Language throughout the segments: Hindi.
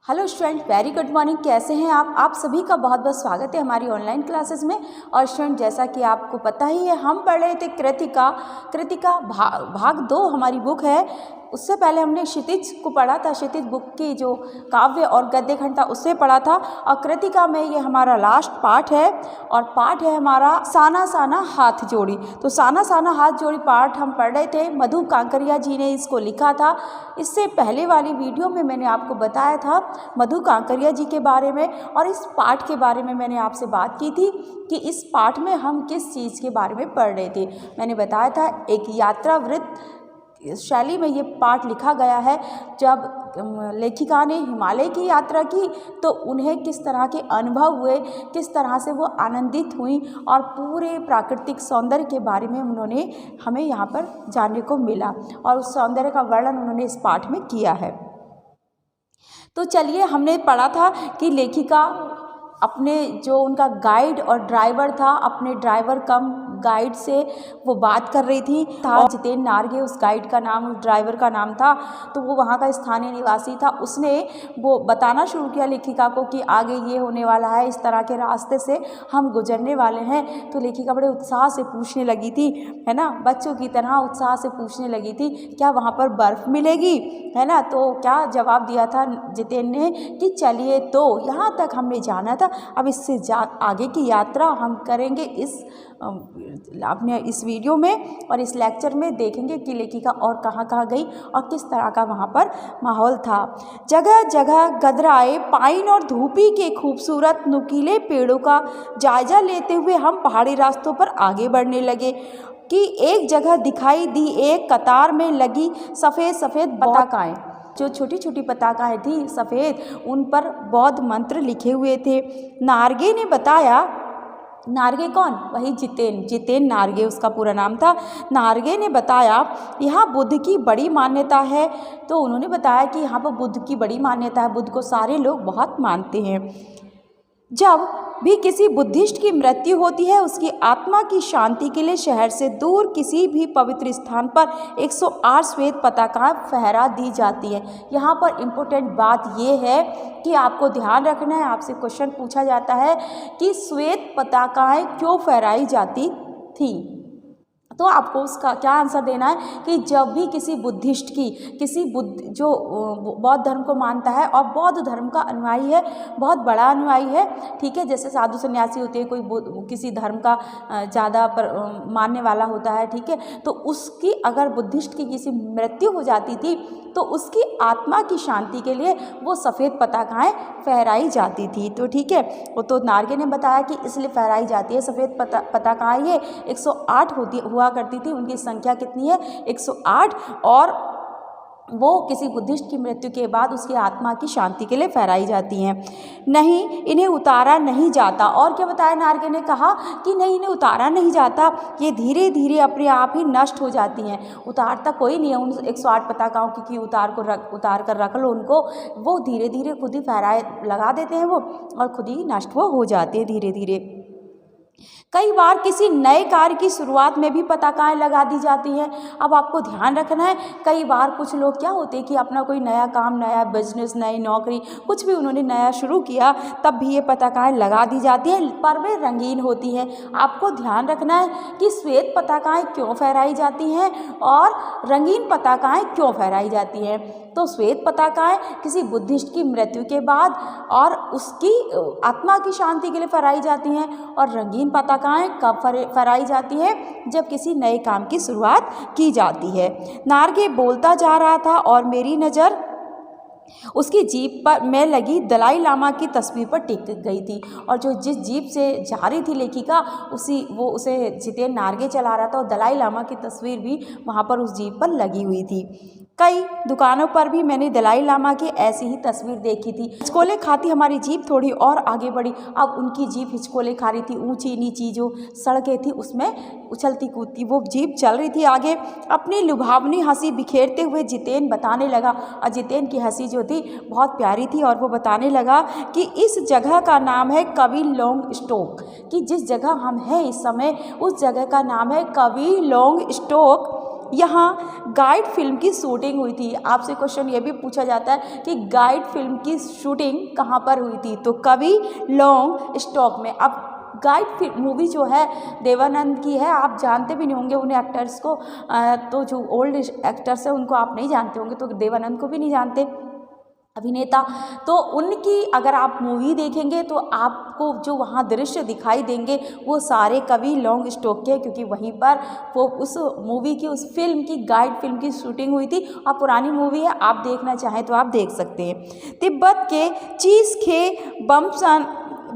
Hello student, very good morning. कैसे हैं आप सभी का बहुत बहुत स्वागत है हमारी ऑनलाइन क्लासेस में। और स्टूडेंट, जैसा कि आपको पता ही है, हम पढ़ रहे थे कृतिका भाग 2 हमारी बुक है। उससे पहले हमने क्षितिज को पढ़ा था, क्षितिज बुक की जो काव्य और गद्य खंड था उससे पढ़ा था। और कृतिका में ये हमारा लास्ट पार्ट है और पार्ट है हमारा साना साना हाथ जोड़ी। तो साना साना हाथ जोड़ी पार्ट हम पढ़ रहे थे। मधु कांकरिया जी ने इसको लिखा था। इससे पहले वाली वीडियो में मैंने आपको बताया था मधु कांकरिया जी के बारे में, और इस पाठ के बारे में मैंने आपसे बात की थी कि इस पाठ में हम किस चीज़ के बारे में पढ़ रहे थे। मैंने बताया था एक यात्रावृत्त शैली में ये पाठ लिखा गया है। जब लेखिका ने हिमालय की यात्रा की तो उन्हें किस तरह के अनुभव हुए, किस तरह से वो आनंदित हुई, और पूरे प्राकृतिक सौंदर्य के बारे में उन्होंने हमें यहाँ पर जानने को मिला, और उस सौंदर्य का वर्णन उन्होंने इस पाठ में किया है। तो चलिए, हमने पढ़ा था कि लेखिका अपने जो उनका गाइड और ड्राइवर था, अपने ड्राइवर कम गाइड से वो बात कर रही थी। जितेन नार्गे उस गाइड का नाम, उस ड्राइवर का नाम था। तो वो वहाँ का स्थानीय निवासी था। उसने वो बताना शुरू किया लेखिका को कि आगे ये होने वाला है, इस तरह के रास्ते से हम गुजरने वाले हैं। तो लेखिका बड़े उत्साह से पूछने लगी थी, है ना, बच्चों की तरह उत्साह से पूछने लगी थी, क्या वहाँ पर बर्फ़ मिलेगी, है ना। तो क्या जवाब दिया था जितेन ने कि चलिए, तो यहाँ तक हमने जाना था, अब इससे आगे की यात्रा हम करेंगे अपने इस वीडियो में, और इस लेक्चर में देखेंगे कि लेखिका और कहाँ कहाँ गई और किस तरह का वहाँ पर माहौल था। जगह जगह गदराए पाइन और धूपी के खूबसूरत नुकीले पेड़ों का जायजा लेते हुए हम पहाड़ी रास्तों पर आगे बढ़ने लगे कि एक जगह दिखाई दी एक कतार में लगी सफ़ेद सफ़ेद पताकाएँ। जो छोटी छोटी पताकाएँ थी सफ़ेद, उन पर बौद्ध मंत्र लिखे हुए थे। नार्गे ने बताया, नार्गे कौन? वही जितेन नार्गे उसका पूरा नाम था। नार्गे ने बताया यहाँ बुद्ध की बड़ी मान्यता है। तो उन्होंने बताया कि यहाँ पर बुद्ध की बड़ी मान्यता है, बुद्ध को सारे लोग बहुत मानते हैं। जब भी किसी बुद्धिस्ट की मृत्यु होती है, उसकी आत्मा की शांति के लिए शहर से दूर किसी भी पवित्र स्थान पर 108 श्वेत पताकाएं फहरा दी जाती है। यहाँ पर इम्पोर्टेंट बात ये है कि आपको ध्यान रखना है, आपसे क्वेश्चन पूछा जाता है कि श्वेत पताकाएं क्यों फहराई जाती थी। तो आपको उसका क्या आंसर देना है कि जब भी किसी बुद्धिस्ट की, किसी जो बौद्ध धर्म को मानता है और बौद्ध धर्म का अनुयायी है, बहुत बड़ा अनुयायी है, ठीक है, जैसे साधु सन्यासी होते हैं, कोई किसी धर्म का ज़्यादा मानने वाला होता है, ठीक है, तो उसकी अगर बुद्धिस्ट की किसी मृत्यु हो जाती थी तो उसकी आत्मा की शांति के लिए वो सफ़ेद पताकाएँ फहराई जाती थी। तो ठीक है, वो तो नार्गे ने बताया कि इसलिए फहराई जाती है सफ़ेद पताकाएँ। ये 108 हुआ करती थी। उनकी संख्या कितनी है? 108। और वो किसी बुद्धिस्ट की मृत्यु के बाद उसकी आत्मा की शांति के लिए फहराई जाती हैं। नहीं, इन्हें उतारा नहीं जाता। और क्या बताया नार्गे ने? कहा कि नहीं, इन्हें उतारा नहीं जाता, ये धीरे धीरे अपने आप ही नष्ट हो जाती हैं। उतारता कोई नहीं है उन 108 पताकाओं की कि उतार कर रख लो उनको, वो धीरे धीरे खुद ही फहराए लगा देते हैं वो, और खुद ही नष्ट वो हो जाते हैं धीरे धीरे। कई बार किसी नए कार्य की शुरुआत में भी पताकाएं लगा दी जाती हैं। अब आपको ध्यान रखना है, कई बार कुछ लोग क्या होते हैं कि अपना कोई नया काम, नया बिजनेस, नई नौकरी, कुछ भी उन्होंने नया शुरू किया, तब भी ये पताकाएं लगा दी जाती हैं, पर वे रंगीन होती हैं। आपको ध्यान रखना है कि श्वेत पताकाएं क्यों फहराई जाती हैं और रंगीन पताकाएं क्यों फहराई जाती हैं। तो श्वेत पताकाएं किसी बुद्धिस्ट की मृत्यु के बाद और उसकी आत्मा की शांति के लिए फहराई जाती हैं, और रंगीन पताकाएं कब फहराई जाती है? जब किसी नए काम की शुरुआत की जाती है। नार्गे बोलता जा रहा था और मेरी नज़र उसकी जीप पर में लगी दलाई लामा की तस्वीर पर टिक गई थी। और जो जिस जीप से जा रही थी लेखिका, उसे जितेन नार्गे चला रहा था, और दलाई लामा की तस्वीर भी वहाँ पर उस जीप पर लगी हुई थी। कई दुकानों पर भी मैंने दलाई लामा की ऐसी ही तस्वीर देखी थी। हिचकोले खाती हमारी जीप थोड़ी और आगे बढ़ी। अब उनकी जीप हिचकोले खा रही थी, ऊंची नीची जो सड़कें थी उसमें उछलती कूदती वो जीप चल रही थी आगे। अपनी लुभावनी हंसी बिखेरते हुए जितेन बताने लगा, और जितेन की हंसी जो थी बहुत प्यारी थी, और वो बताने लगा कि इस जगह का नाम है कविलोंग स्टोक, कि जिस जगह हम हैं इस समय उस जगह का नाम है कविलोंग स्टोक। यहाँ गाइड फिल्म की शूटिंग हुई थी। आपसे क्वेश्चन ये भी पूछा जाता है कि गाइड फिल्म की शूटिंग कहाँ पर हुई थी, तो कवि लॉन्ग स्टॉक में। अब गाइड मूवी जो है देवानंद की है, आप जानते भी नहीं होंगे उन्हें एक्टर्स को, तो जो ओल्ड एक्टर्स हैं उनको आप नहीं जानते होंगे, तो देवानंद को भी नहीं जानते अभिनेता, तो उनकी अगर आप मूवी देखेंगे तो आपको जो वहाँ दृश्य दिखाई देंगे वो सारे कवि लॉन्ग स्टॉक के, क्योंकि वहीं पर वो उस मूवी की, उस फिल्म की, गाइड फिल्म की शूटिंग हुई थी। और पुरानी मूवी है, आप देखना चाहें तो आप देख सकते हैं। तिब्बत के चीज़खे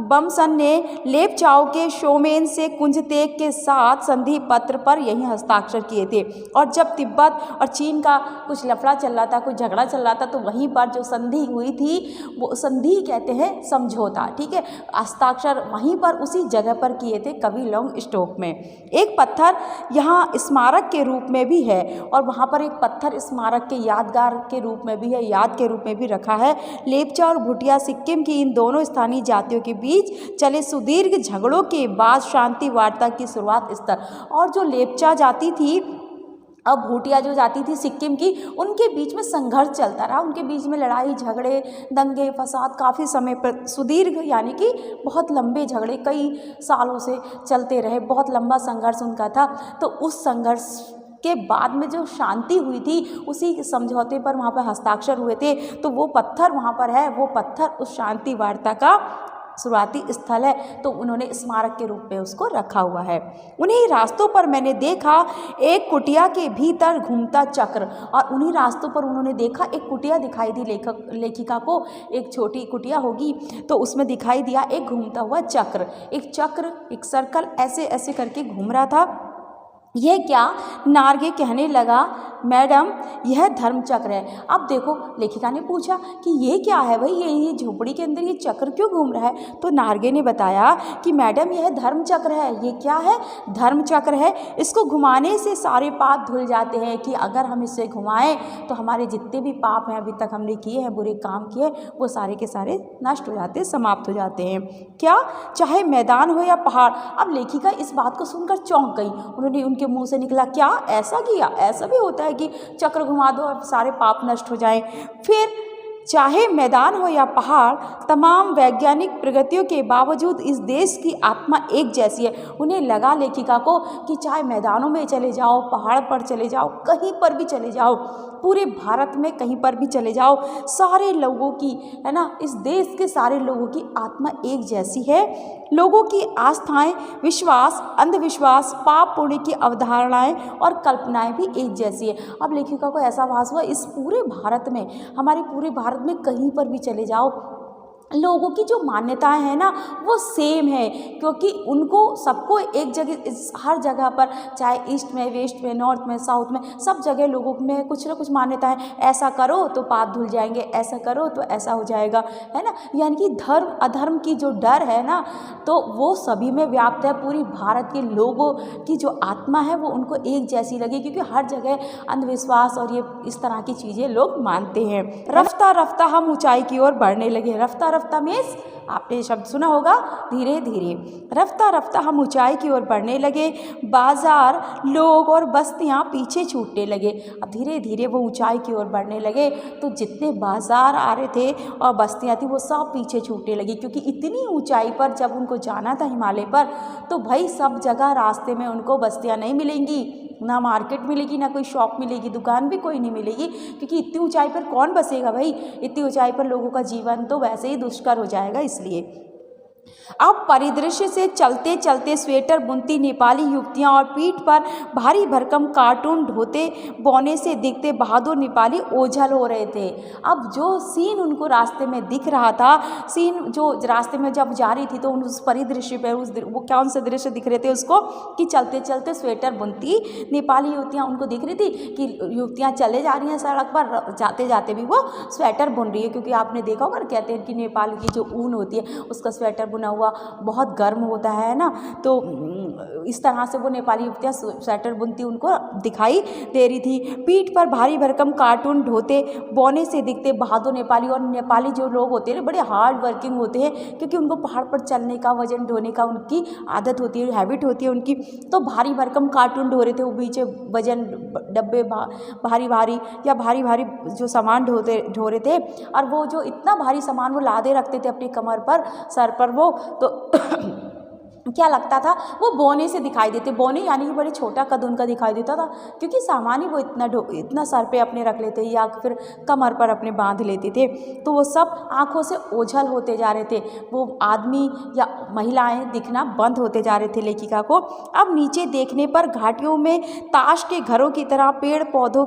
बमसन ने लेपचाओ के शोमेन से कुंजतेग के साथ संधि पत्र पर यही हस्ताक्षर किए थे। और जब तिब्बत और चीन का कुछ लफड़ा चल रहा था, कुछ झगड़ा चल रहा था, तो वहीं पर जो संधि हुई थी वो संधि कहते हैं समझौता, ठीक है, हस्ताक्षर वहीं पर उसी जगह पर किए थे कवि लॉन्ग स्टॉक में। एक पत्थर यहाँ स्मारक के रूप में भी है, और वहाँ पर एक पत्थर स्मारक के यादगार के रूप में भी है, याद के रूप में भी रखा है। लेपचा और भूटिया सिक्किम की इन दोनों स्थानीय जातियों के बीच चले सुदीर्घ झगड़ों के बाद शांति वार्ता की शुरुआत स्थल। और जो लेपचा जाति थी, अब भूटिया जो जाति थी सिक्किम की, उनके बीच में संघर्ष चलता रहा, उनके बीच में लड़ाई झगड़े, दंगे फसाद काफ़ी समय पर, सुदीर्घ यानी कि बहुत लंबे झगड़े कई सालों से चलते रहे, बहुत लंबा संघर्ष उनका था। तो उस संघर्ष के बाद में जो शांति हुई थी, उसी समझौते पर वहाँ पर हस्ताक्षर हुए थे। तो वो पत्थर वहाँ पर है, वो पत्थर उस शांति वार्ता का शुरुआती स्थल है, तो उन्होंने स्मारक के रूप में उसको रखा हुआ है। उन्हीं रास्तों पर मैंने देखा एक कुटिया के भीतर घूमता चक्र, और उन्हीं रास्तों पर उन्होंने देखा एक कुटिया दिखाई दी लेखिका को, एक छोटी कुटिया होगी, तो उसमें दिखाई दिया एक घूमता हुआ चक्र, एक सर्कल ऐसे ऐसे करके घूम रहा था। यह क्या? नार्गे कहने लगा, मैडम यह धर्मचक्र है। अब देखो, लेखिका ने पूछा कि ये क्या है भाई, ये झोपड़ी के अंदर ये चक्र क्यों घूम रहा है? तो नार्गे ने बताया कि मैडम यह धर्मचक्र है। ये क्या है? धर्मचक्र है। इसको घुमाने से सारे पाप धुल जाते हैं, कि अगर हम इसे घुमाएं तो हमारे जितने भी पाप हैं अभी तक हमने किए हैं, बुरे काम किए, वो सारे के सारे नष्ट हो जाते हैं, समाप्त हो जाते हैं। क्या? चाहे मैदान हो या पहाड़। अब लेखिका इस बात को सुनकर चौंक गई। उन्होंने, उनके मुंह से निकला, क्या ऐसा किया? ऐसा भी होता है कि चक्र घुमा दो और सारे पाप नष्ट हो जाएं? फिर चाहे मैदान हो या पहाड़, तमाम वैज्ञानिक प्रगतियों के बावजूद इस देश की आत्मा एक जैसी है। उन्हें लगा लेखिका को कि चाहे मैदानों में चले जाओ, पहाड़ पर चले जाओ, कहीं पर भी चले जाओ, पूरे भारत में कहीं पर भी चले जाओ, सारे लोगों की, है ना, इस देश के सारे लोगों की आत्मा एक जैसी है। लोगों की आस्थाएं, विश्वास, अंधविश्वास, पाप पुण्य की अवधारणाएं और कल्पनाएं भी एक जैसी है। अब लेखिका को ऐसा आभास हुआ, इस पूरे भारत में, हमारे पूरे भारत में कहीं पर भी चले जाओ, लोगों की जो मान्यताएं हैं ना वो सेम है, क्योंकि उनको सबको एक जगह, हर जगह पर, चाहे ईस्ट में, वेस्ट में, नॉर्थ में, साउथ में, सब जगह लोगों में कुछ ना कुछ मान्यताएं, ऐसा करो तो पाप धुल जाएंगे, ऐसा करो तो ऐसा हो जाएगा, है ना। यानी कि धर्म अधर्म की जो डर है ना, तो वो सभी में व्याप्त है। पूरी भारत के लोगों की जो आत्मा है वो उनको एक जैसी लगी, क्योंकि हर जगह अंधविश्वास और ये इस तरह की चीज़ें लोग मानते हैं। रफ्ता रफ्ता हम ऊंचाई की ओर बढ़ने लगे। रफ्ता रफ्ता मीन्स, आपने ये शब्द सुना होगा, धीरे धीरे। रफ्ता रफ्ता हम ऊंचाई की ओर बढ़ने लगे। बाजार, लोग और बस्तियां पीछे छूटने लगे। अब धीरे धीरे वो ऊंचाई की ओर बढ़ने लगे, तो जितने बाजार आ रहे थे और बस्तियां थी वो सब पीछे छूटने लगी, क्योंकि इतनी ऊंचाई पर जब उनको जाना था हिमालय पर, तो भाई सब जगह रास्ते में उनको बस्तियां नहीं मिलेंगी, ना मार्केट मिलेगी, ना कोई शॉप मिलेगी, दुकान भी कोई नहीं मिलेगी, क्योंकि इतनी ऊंचाई पर कौन बसेगा भाई। इतनी ऊंचाई पर लोगों का जीवन तो वैसे ही दुष्कर हो जाएगा। इसलिए अब परिदृश्य से चलते चलते स्वेटर बुनती नेपाली युवतियां और पीठ पर भारी भरकम कार्टून ढोते बौने से दिखते बहादुर नेपाली ओझल हो रहे थे। अब जो सीन उनको रास्ते में दिख रहा था, सीन जो रास्ते में जब जा रही थी, तो उस परिदृश्य पर वो कौन से दृश्य दिख रहे थे उसको, कि चलते चलते स्वेटर बुनती नेपाली युवतियाँ उनको दिख रही थी, कि युवतियाँ चले जा रही हैं सड़क पर, जाते जाते भी वो स्वेटर बुन रही है। क्योंकि आपने देखा होगा, कहते हैं कि नेपाल की जो ऊन होती है उसका स्वेटर बुना हुआ बहुत गर्म होता है ना, तो इस तरह से वो नेपाली युवतियाँ स्वेटर बुनती उनको दिखाई दे रही थी। पीठ पर भारी भरकम कार्टून ढोते बौने से दिखते बहादुर नेपाली। और नेपाली जो लोग होते हैं बड़े हार्ड वर्किंग होते हैं, क्योंकि उनको पहाड़ पर चलने का, वजन ढोने का उनकी आदत होती है, हैबिट होती है उनकी। तो भारी भरकम कार्टून ढो रहे थे, वो पीछे वजन डब्बे भारी भारी या भारी भारी जो सामान ढो रहे थे। और वो जो इतना भारी सामान वो लादे रखते थे अपनी कमर पर, सर पर, वो तो क्या लगता था वो बोने से दिखाई देते। बोने यानी कि बड़े छोटा कद उनका दिखाई देता था, क्योंकि सामान ही वो इतना सर पे अपने रख लेते या फिर कमर पर अपने बांध लेते थे। तो वो सब आंखों से ओझल होते जा रहे थे, वो आदमी या महिलाएं दिखना बंद होते जा रहे थे लेखिका को। अब नीचे देखने पर घाटियों में ताश के घरों की तरह पेड़ पौधों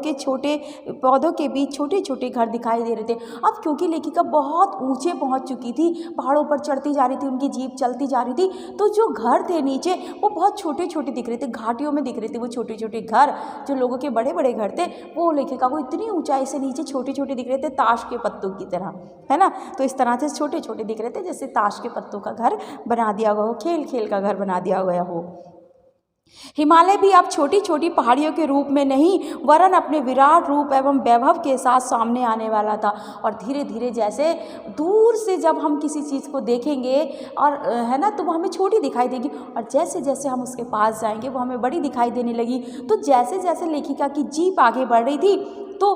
के बीच छोटे छोटे घर दिखाई दे रहे थे। अब क्योंकि लेखिका बहुत ऊंचे पहुंच चुकी थी, पहाड़ों पर चढ़ती जा रही थी, उनकी जीप चलती जा रही थी, तो जो घर थे नीचे वो बहुत छोटे छोटे दिख रहे थे, घाटियों में दिख रहे थे वो छोटे छोटे घर। जो लोगों के बड़े बड़े घर थे वो लेखिका को इतनी ऊंचाई से नीचे छोटे छोटे दिख रहे थे, ताश के पत्तों की तरह, है ना। तो इस तरह से छोटे छोटे दिख रहे थे, जैसे ताश के पत्तों का घर बना दिया गया हो, खेल खेल का घर बना दिया गया हो। हिमालय भी अब छोटी छोटी पहाड़ियों के रूप में नहीं, वरन अपने विराट रूप एवं वैभव के साथ सामने आने वाला था। और धीरे धीरे जैसे दूर से जब हम किसी चीज़ को देखेंगे और है ना, तो वो हमें छोटी दिखाई देगी, और जैसे जैसे हम उसके पास जाएंगे वो हमें बड़ी दिखाई देने लगी। तो जैसे जैसे लेखिका की जीप आगे बढ़ रही थी, तो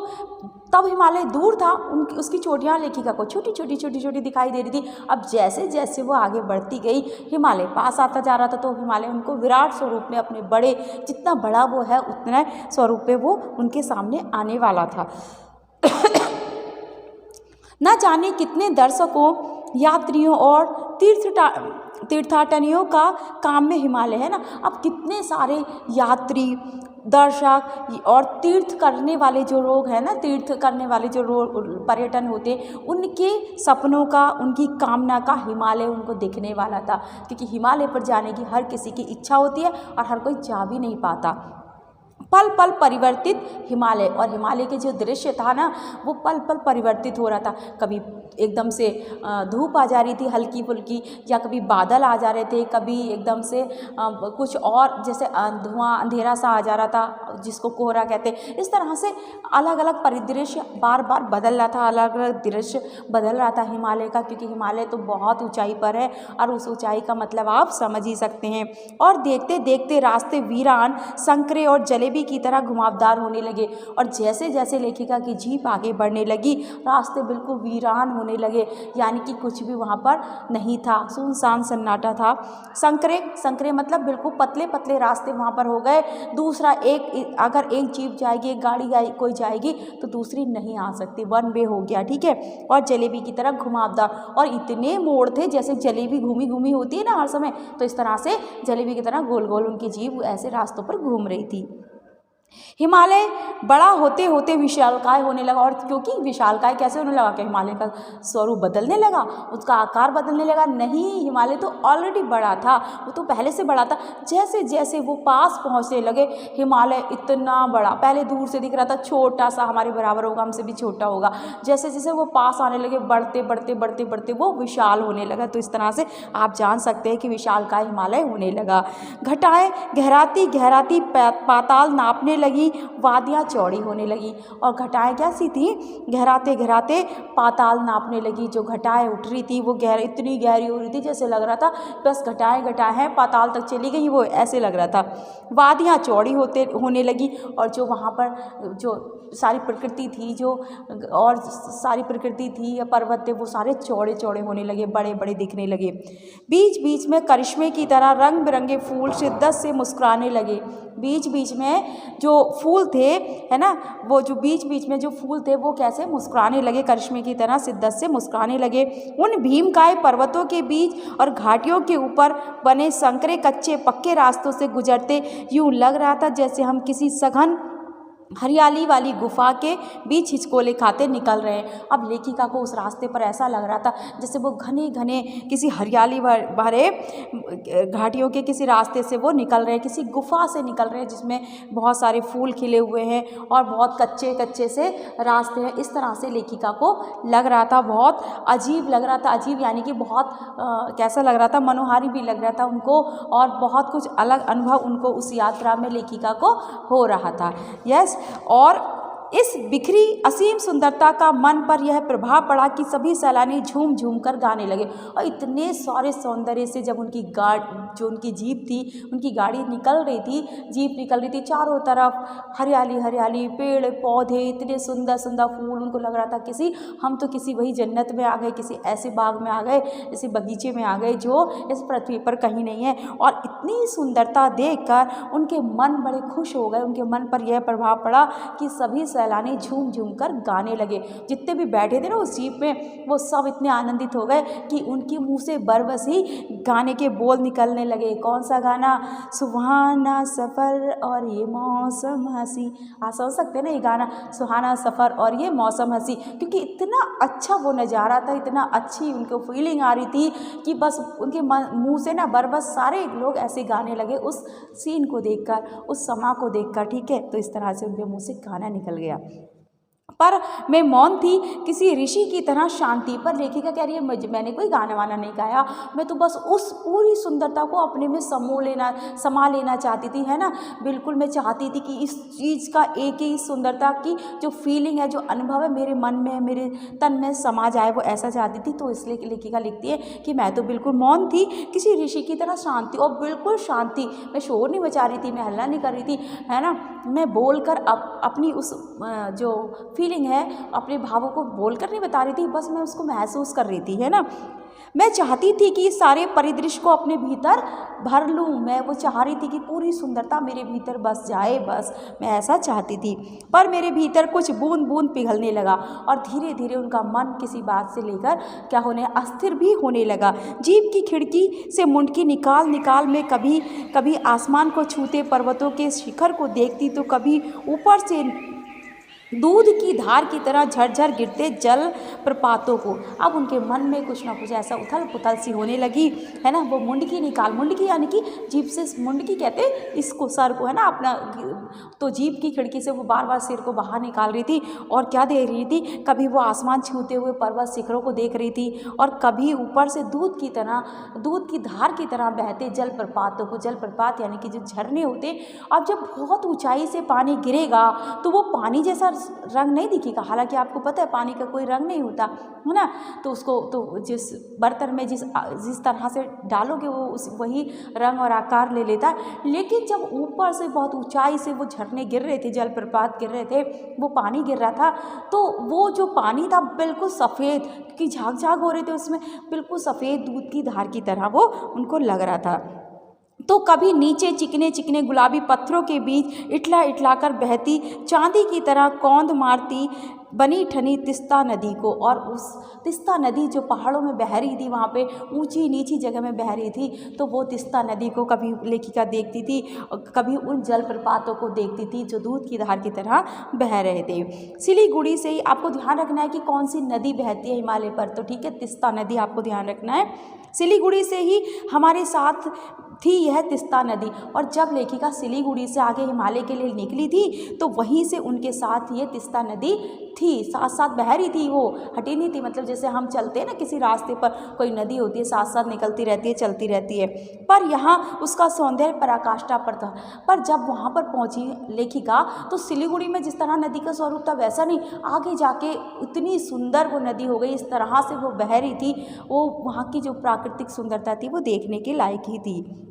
तब हिमालय दूर था, उसकी चोटियाँ लेखिका को छोटी छोटी दिखाई दे रही थी। अब जैसे जैसे वो आगे बढ़ती गई, हिमालय पास आता जा रहा था, तो हिमालय उनको विराट स्वरूप में, अपने बड़े, जितना बड़ा वो है उतना स्वरूप में वो उनके सामने आने वाला था। न जाने कितने दर्शकों, यात्रियों और तीर्थाटनियों का काम में हिमालय है ना। अब कितने सारे यात्री, दर्शक और तीर्थ करने वाले जो लोग हैं ना, तीर्थ करने वाले जो पर्यटन होते, उनके सपनों का, उनकी कामना का हिमालय उनको दिखने वाला था। क्योंकि हिमालय पर जाने की हर किसी की इच्छा होती है और हर कोई जा भी नहीं पाता। पल पल परिवर्तित हिमालय, और हिमालय के जो दृश्य था ना वो पल पल परिवर्तित हो रहा था। कभी एकदम से धूप आ जा रही थी हल्की फुल्की, या कभी बादल आ जा रहे थे, कभी एकदम से कुछ और जैसे धुआं अंधेरा सा आ जा रहा था, जिसको कोहरा कहते। इस तरह से अलग अलग परिदृश्य बार बार बदल रहा था, अलग अलग दृश्य बदल रहा था हिमालय का। क्योंकि हिमालय तो बहुत ऊंचाई पर है, और उस ऊंचाई का मतलब आप समझ ही सकते हैं। और देखते देखते रास्ते वीरान, संकरे और जलेबी की तरह घुमावदार होने लगे। और जैसे जैसे लेखिका की जीप आगे बढ़ने लगी, रास्ते बिल्कुल वीरान होने लगे, यानी कि कुछ भी वहाँ पर नहीं था, सुनसान सन्नाटा था। संकरे मतलब बिल्कुल पतले पतले रास्ते वहाँ पर हो गए। दूसरा अगर एक जीप जाएगी, एक गाड़ी कोई जाएगी, तो दूसरी नहीं आ सकती, वन वे हो गया, ठीक है। और जलेबी की तरह घुमावदार, और इतने मोड़ थे जैसे जलेबी घूमी घूमी होती है ना हर समय, तो इस तरह से जलेबी की तरह गोल गोल उनकी जीप ऐसे रास्तों पर घूम रही थी। हिमालय बड़ा होते होते विशालकाय होने लगा। और क्योंकि विशालकाय कैसे होने लगा, कि हिमालय का स्वरूप बदलने लगा, उसका आकार बदलने लगा। नहीं, हिमालय तो ऑलरेडी बड़ा था, वो तो पहले से बड़ा था। जैसे जैसे वो पास पहुंचने लगे, हिमालय इतना बड़ा, पहले दूर से दिख रहा था छोटा सा, हमारे बराबर होगा, हमसे भी छोटा होगा। जैसे जैसे वो पास आने लगे, बढ़ते बढ़ते बढ़ते बढ़ते वो विशाल होने लगा। तो इस तरह से आप जान सकते हैं कि विशालकाय हिमालय होने लगा। घटाएं गहराती गहराती पाताल नापने लगी, वादियाँ चौड़ी होने लगी। और घटाएं कैसी थी, गहराते गहराते पाताल नापने लगी। जो घटाएं उठ रही थी वो इतनी गहरी हो रही थी, जैसे लग रहा था बस घटाएं हैं पाताल तक चली गई, वो ऐसे लग रहा था। वादियाँ चौड़ी होने लगी, और जो वहाँ पर जो सारी प्रकृति थी, सारी प्रकृति थी या पर्वत थे, वो सारे चौड़े चौड़े होने लगे, बड़े बड़े दिखने लगे। बीच बीच में करिश्मे की तरह रंग बिरंगे फूल शिद्दत से मुस्कुराने लगे। बीच बीच में जो फूल थे, है ना, वो जो बीच बीच में जो फूल थे वो कैसे मुस्कुराने लगे, करिश्मे की तरह शिद्दत से मुस्कुराने लगे। उन भीमकाय पर्वतों के बीच और घाटियों के ऊपर बने संकरे कच्चे पक्के रास्तों से गुजरते यूं लग रहा था जैसे हम किसी सघन हरियाली वाली गुफा के बीच हिचकोले खाते निकल रहे हैं। अब लेखिका को उस रास्ते पर ऐसा लग रहा था जैसे वो घने घने किसी हरियाली भरे घाटियों के किसी रास्ते से वो निकल रहे हैं, किसी गुफा से निकल रहे हैं जिसमें बहुत सारे फूल खिले हुए हैं और बहुत कच्चे कच्चे से रास्ते हैं। इस तरह से लेखिका को लग रहा था, बहुत अजीब लग रहा था। अजीब यानी कि बहुत कैसा लग रहा था, मनोहारी भी लग रहा था उनको, और बहुत कुछ अलग अनुभव उनको उस यात्रा में लेखिका को हो रहा था। यस, और इस बिखरी असीम सुंदरता का मन पर यह प्रभाव पड़ा कि सभी सैलानी झूम झूम कर गाने लगे। और इतने सारे सौंदर्य से जब उनकी जो उनकी जीप थी, उनकी गाड़ी निकल रही थी, जीप निकल रही थी, चारों तरफ हरियाली हरियाली, पेड़ पौधे, इतने सुंदर सुंदर फूल। उनको लग रहा था हम तो किसी वही जन्नत में आ गए, किसी ऐसे बाग में आ गए, ऐसे बगीचे में आ गए जो इस पृथ्वी पर कहीं नहीं है। और इतनी सुंदरता देखकर उनके मन बड़े खुश हो गए। उनके मन पर यह प्रभाव पड़ा कि सभी सैलानी झूम झूम कर गाने लगे। जितने भी बैठे थे ना उस जीप में, वो सब इतने आनंदित हो गए कि उनके मुंह से बरबस ही गाने के बोल निकलने लगे। कौन सा गाना? सुहाना सफ़र और ये मौसम हंसी। आप समझ सकते हैं ना ये गाना, सुहाना सफ़र और ये मौसम हंसी, क्योंकि इतना अच्छा वो नज़ारा था, इतना अच्छी उनको फीलिंग आ रही थी कि बस उनके मुंह से ना बरबस सारे लोग ऐसे गाने लगे उस सीन को देखकर, उस समा को देखकर। ठीक है, तो इस तरह से उनके मुंह से गाना निकल गया। पर मैं मौन थी, किसी ऋषि की तरह शांति। पर लेखिका कह रही है मैंने कोई गाना वाना नहीं गाया, मैं तो बस उस पूरी सुंदरता को अपने में समा लेना चाहती थी, है ना। बिल्कुल मैं चाहती थी कि इस चीज़ का एक ही सुंदरता की जो फीलिंग है, जो अनुभव है मेरे मन में, मेरे तन में समा जाए, वो ऐसा चाहती थी। तो इसलिए लेखिका लिखती है कि मैं तो बिल्कुल मौन थी, किसी ऋषि की तरह शांति, और बिल्कुल शांति। मैं शोर नहीं मचा रही थी, मैं हल्ला नहीं कर रही थी, है ना। मैं बोलकर अपनी उस जो फीलिंग है, अपने भावों को बोलकर नहीं बता रही थी, बस मैं उसको महसूस कर रही थी, है ना। मैं चाहती थी कि इस सारे परिदृश्य को अपने भीतर भर लूँ। मैं वो चाह रही थी कि पूरी सुंदरता मेरे भीतर बस जाए, बस मैं ऐसा चाहती थी। पर मेरे भीतर कुछ बूंद बूंद पिघलने लगा और धीरे धीरे उनका मन किसी बात से लेकर क्या होने, अस्थिर भी होने लगा। जीप की खिड़की से मुंडकी निकाल निकाल में कभी कभी आसमान को छूते पर्वतों के शिखर को देखती, तो कभी ऊपर से दूध की धार की तरह झरझर गिरते जल प्रपातों को। अब उनके मन में कुछ ना कुछ ऐसा उथल पुथल सी होने लगी, है ना। वो मुंडकी मुंडकी यानी कि जीप से, मुंडकी कहते इसको, सर को, है ना अपना। तो जीप की खिड़की से वो बार बार सिर को बाहर निकाल रही थी और क्या देख रही थी, कभी वो आसमान छूते हुए पर्वत शिखरों को देख रही थी, और कभी ऊपर से दूध की धार की तरह बहते जल प्रपातों को। जल प्रपात यानी कि जो झरने होते। अब जब बहुत ऊंचाई से पानी गिरेगा तो वो पानी जैसा रंग नहीं दिखेगा, हालांकि आपको पता है पानी का कोई रंग नहीं होता, है ना। तो उसको तो जिस बर्तन में जिस तरह से डालोगे वो वही रंग और आकार ले लेता है। लेकिन जब ऊपर से बहुत ऊंचाई से वो झरने गिर रहे थे, जलप्रपात गिर रहे थे, वो पानी गिर रहा था, तो वो जो पानी था बिल्कुल सफ़ेद, क्योंकि झाग झाग हो रहे थे उसमें, बिल्कुल सफ़ेद दूध की धार की तरह वो उनको लग रहा था। तो कभी नीचे चिकने चिकने गुलाबी पत्थरों के बीच इठला इठला कर बहती चांदी की तरह कौंध मारती बनी ठनी तिस्ता नदी को। और उस तिस्ता नदी जो पहाड़ों में बह रही थी, वहाँ पे ऊंची नीची जगह में बह रही थी, तो वो तिस्ता नदी को कभी लेखिका देखती थी और कभी उन जलप्रपातों को देखती थी जो दूध की धार की तरह बह रहे थे। सिलीगुड़ी से ही आपको ध्यान रखना है कि कौन सी नदी बहती है हिमालय पर, तो ठीक है, तिस्ता नदी आपको ध्यान रखना है। सिलीगुड़ी से ही हमारे साथ थी यह तिस्ता नदी, और जब लेखिका सिलीगुड़ी से आगे हिमालय के लिए निकली थी तो वहीं से उनके साथ ये तिस्ता नदी थी, साथ साथ बह रही थी, वो हटी नहीं थी। मतलब जैसे हम चलते हैं ना किसी रास्ते पर, कोई नदी होती है साथ साथ निकलती रहती है, चलती रहती है, पर यहाँ उसका सौंदर्य पराकाष्ठा पर था। पर जब वहाँ पर पहुँची लेखिका तो सिलीगुड़ी में जिस तरह नदी का स्वरूप था वैसा नहीं, आगे जाके इतनी सुंदर वो नदी हो गई, इस तरह से वो बह रही थी, वो वहाँ की जो प्राकृतिक सुंदरता थी वो देखने के लायक ही थी।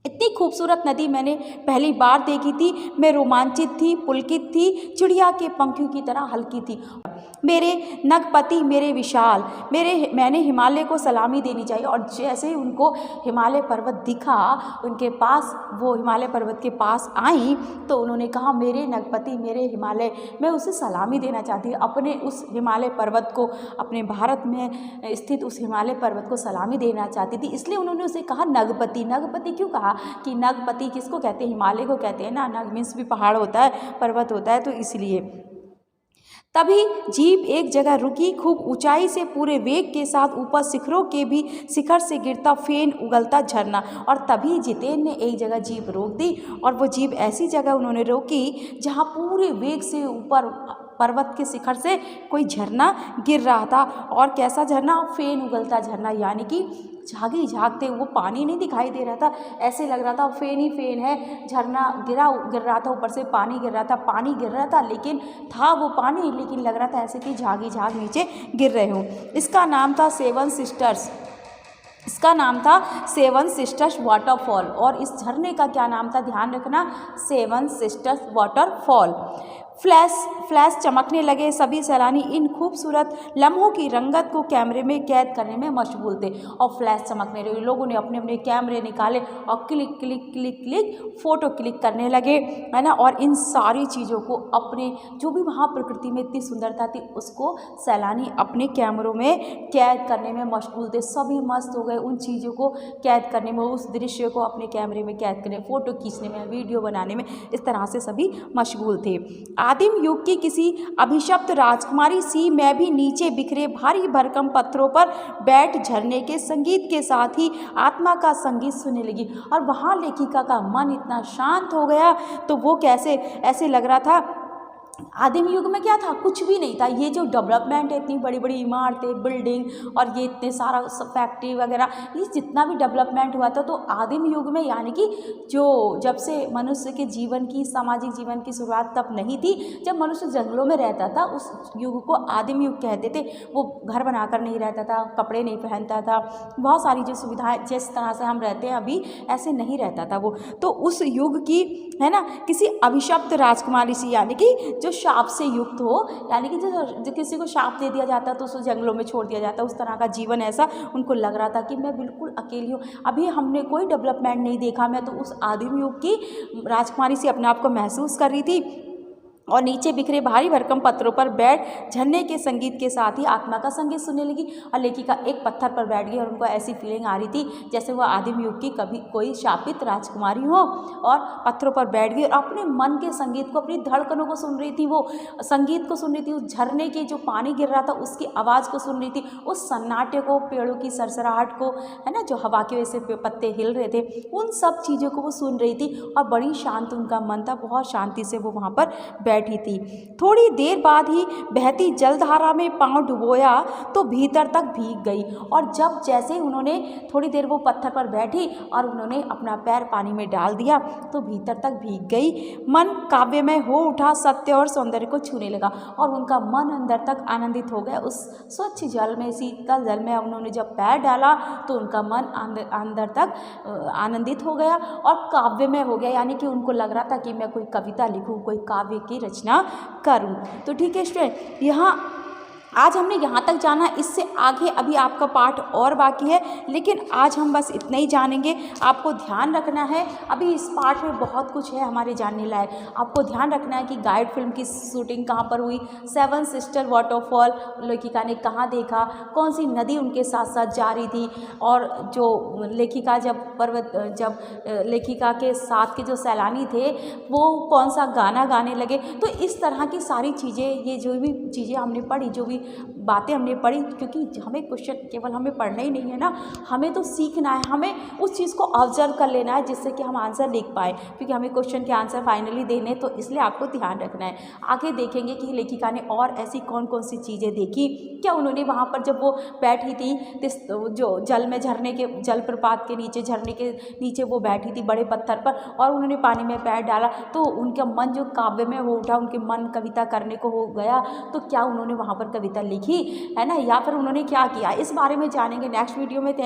इतनी खूबसूरत नदी मैंने पहली बार देखी थी। मैं रोमांचित थी, पुलकित थी, चिड़िया के पंखों की तरह हल्की थी। मेरे नगपति, मेरे विशाल, मैंने हिमालय को सलामी देनी चाहिए। और जैसे ही उनको हिमालय पर्वत दिखा, उनके पास, वो हिमालय पर्वत के पास आई, तो उन्होंने कहा मेरे नगपति, मेरे हिमालय, मैं उसे सलामी देना चाहती हूँ, अपने उस हिमालय पर्वत को, अपने भारत में स्थित उस हिमालय पर्वत को सलामी देना चाहती थी। इसलिए उन्होंने उसे कहा नगपति। नगपति क्यों कहा? कि नगपति किसको कहते हैं, हिमालय को कहते हैं ना, नग मीन्स भी पहाड़ होता है, पर्वत होता है, तो इसलिए। तभी जीप एक जगह रुकी। खूब ऊंचाई से पूरे वेग के साथ ऊपर शिखरों के भी शिखर से गिरता फेन उगलता झरना। और तभी जितेन ने एक जगह जीप रोक दी और वो जीप ऐसी जगह उन्होंने रोकी जहाँ पूरे वेग से ऊपर पर्वत के शिखर से कोई झरना गिर रहा था। और कैसा झरना, फेन उगलता झरना, यानी कि झागी झागते वो पानी नहीं दिखाई दे रहा था, ऐसे लग रहा था फेन ही फेन है, झरना गिर रहा था, ऊपर से पानी गिर रहा था, पानी गिर रहा था, लेकिन था वो पानी, लेकिन लग रहा था ऐसे कि झागी झाग नीचे गिर रहे हो। इसका नाम था सेवन सिस्टर्स वाटरफॉल। और इस झरने का क्या नाम था, ध्यान रखना, सेवन सिस्टर्स वाटरफॉल। फ्लैश चमकने लगे। सभी सैलानी इन खूबसूरत लम्हों की रंगत को कैमरे में कैद करने में मशगूल थे। और फ्लैश चमकने लगे, लोगों ने अपने अपने कैमरे निकाले और click click click click photo click करने लगे, है ना। और इन सारी चीज़ों को अपने जो भी वहाँ प्रकृति में इतनी सुंदरता थी उसको सैलानी अपने कैमरों में कैद करने में मशगूल थे। सभी मस्त हो गए उन चीज़ों को कैद करने में, उस दृश्य को अपने कैमरे में कैद करने, फ़ोटो खींचने में, वीडियो बनाने में, इस तरह से सभी मशगूल थे। आदिम युग की किसी अभिशप्त राजकुमारी सी मैं भी नीचे बिखरे भारी भरकम पत्थरों पर बैठ झरने के संगीत के साथ ही आत्मा का संगीत सुनने लगी। और वहाँ लेखिका का मन इतना शांत हो गया, तो वो कैसे ऐसे लग रहा था, आदिम युग में क्या था, कुछ भी नहीं था। ये जो डेवलपमेंट है, इतनी बड़ी बड़ी इमारतें, बिल्डिंग और ये इतने सारा फैक्ट्री वगैरह, ये जितना भी डेवलपमेंट हुआ था, तो आदिम युग में यानी कि जो जब से मनुष्य के जीवन की, सामाजिक जीवन की शुरुआत तब नहीं थी, जब मनुष्य जंगलों में रहता था, उस युग को आदिम युग कहते थे। वो घर बनाकर नहीं रहता था, कपड़े नहीं पहनता था, बहुत सारी जो सुविधाएं जिस तरह से हम रहते हैं अभी, ऐसे नहीं रहता था वो। तो उस युग की, है ना, किसी अभिशप्त राजकुमारी सी, यानी कि जो शाप से युक्त हो, यानी कि जो किसी को शाप दे दिया जाता तो उसको जंगलों में छोड़ दिया जाता, उस तरह का जीवन ऐसा उनको लग रहा था कि मैं बिल्कुल अकेली हूँ, अभी हमने कोई डेवलपमेंट नहीं देखा। मैं तो उस आदिम युग की राजकुमारी से अपने आप को महसूस कर रही थी। और नीचे बिखरे भारी भरकम पत्थरों पर बैठ झरने के संगीत के साथ ही आत्मा का संगीत सुनने लगी। और लेखिका एक पत्थर पर बैठ गई और उनको ऐसी फीलिंग आ रही थी जैसे वो आदिम युग की कभी कोई शापित राजकुमारी हो, और पत्थरों पर बैठ गई और अपने मन के संगीत को, अपनी धड़कनों को सुन रही थी। वो संगीत को सुन रही थी, उस झरने के जो पानी गिर रहा था उसकी आवाज़ को सुन रही थी, उस सन्नाटे को, पेड़ों की सरसराहट को, है ना, जो हवा की वजह से पत्ते हिल रहे थे, उन सब चीज़ों को वो सुन रही थी। और बड़ी शांत उनका मन था, बहुत शांति से वो वहाँ पर बैठी थी। थोड़ी देर बाद ही बहती जलधारा में पांव डुबोया तो भीतर तक भीग गई। और जब जैसे ही उन्होंने थोड़ी देर वो पत्थर पर बैठी और उन्होंने अपना पैर पानी में डाल दिया तो भीतर तक भीग गई। मन काव्यमय हो उठा, सत्य और सौंदर्य को छूने लगा और उनका मन अंदर तक आनंदित हो गया। उस स्वच्छ जल में, शीतल जल में उन्होंने जब पैर डाला तो उनका मन अंदर तक आनंदित हो गया और काव्यमय हो गया, यानी कि उनको लग रहा था कि मैं कोई कविता लिखूं, कोई काव्य की रचना करूं। तो ठीक है स्टूडेंट, यहाँ आज हमने यहाँ तक जाना, इससे आगे अभी आपका पाठ और बाकी है, लेकिन आज हम बस इतना ही जानेंगे। आपको ध्यान रखना है, अभी इस पाठ में बहुत कुछ है हमारे जानने लायक। आपको ध्यान रखना है कि गाइड फिल्म की शूटिंग कहाँ पर हुई, सेवन सिस्टर वाटरफॉल लेखिका ने कहाँ देखा, कौन सी नदी उनके साथ साथ जा रही थी, और जो लेखिका जब लेखिका के साथ के जो सैलानी थे वो कौन सा गाना गाने लगे। तो इस तरह की सारी चीज़ें, ये जो भी चीज़ें हमने पढ़ी, जो भी बातें हमने पढ़ी, क्योंकि हमें क्वेश्चन केवल हमें पढ़ना ही नहीं है ना, हमें तो सीखना है, हमें उस चीज़ को ऑब्जर्व कर लेना है जिससे कि हम आंसर लिख पाए, क्योंकि हमें क्वेश्चन के आंसर फाइनली देने, तो इसलिए आपको ध्यान रखना है। आगे देखेंगे कि लेखिका ने और ऐसी कौन कौन सी चीज़ें देखी, क्या उन्होंने वहाँ पर जब वो बैठी थी जो जल में, झरने के जलप्रपात के नीचे, झरने के नीचे वो बैठी थी बड़े पत्थर पर और उन्होंने पानी में पैर डाला तो उनका मन जो काव्य में हो उठा, उनके मन कविता करने को हो गया, तो क्या उन्होंने वहाँ पर कविता लिखी, है ना, या फिर उन्होंने क्या किया, इस बारे में जानेंगे नेक्स्ट वीडियो में। थैंक